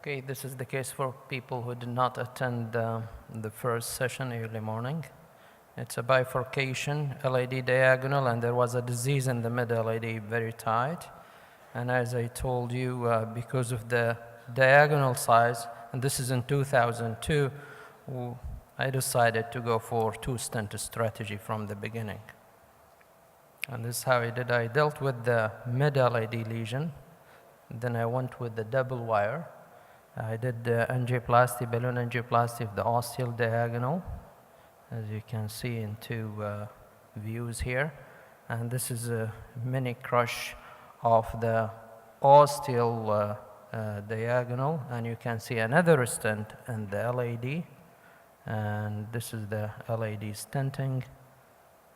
Okay, this is the case for people who did not attend the first session early morning. It's a bifurcation, LAD diagonal, and there was a disease in the mid-LAD very tight. And as I told you, because of the diagonal size, and this is in 2002, I decided to go for two-stent strategy from the beginning. And this is how I did. I dealt with the mid-LAD lesion. Then I went with the double wire. I did angioplasty, balloon angioplasty of the ostial diagonal, as you can see in two views here. And this is a mini crush of the ostial diagonal, and you can see another stent in the LAD. And this is the LAD stenting.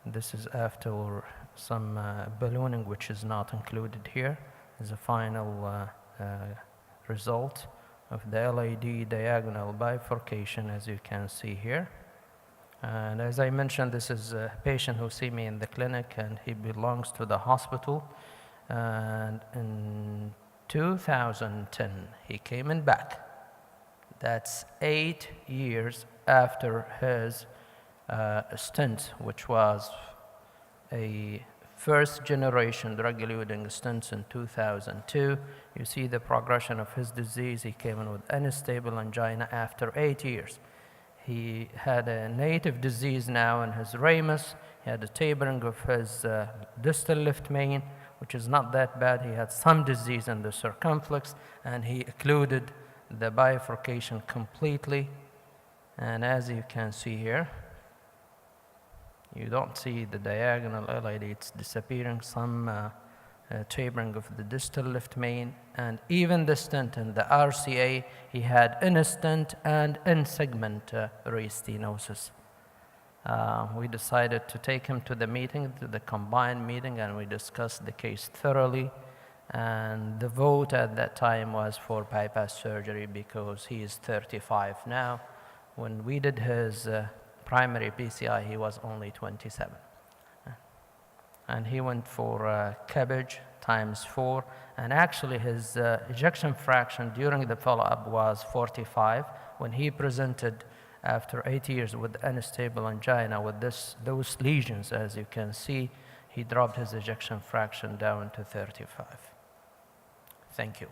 This is after some ballooning, which is not included here, is a final result of the LAD diagonal bifurcation, as you can see here. And as I mentioned, this is a patient who see me in the clinic, and he belongs to the hospital. And in 2010, he came in back. That's 8 years after his stent, which was a first-generation drug-eluting stents in 2002. You see the progression of his disease. He came in with unstable angina after 8 years. He had a native disease now in his ramus. He had a tapering of his distal left main, which is not that bad. He had some disease in the circumflex, and he occluded the bifurcation completely. And as you can see here, you don't see the diagonal LAD, it's disappearing, some tapering of the distal left main, and even the stent in the RCA, he had in-stent and in-segment restenosis. We decided to take him to the meeting, to the combined meeting, and we discussed the case thoroughly. And the vote at that time was for bypass surgery because he is 35 now. When we did his primary PCI, he was only 27. And he went for cabbage ×4. And actually, his ejection fraction during the follow-up was 45. When he presented after 8 years with unstable angina with those lesions, as you can see, he dropped his ejection fraction down to 35. Thank you.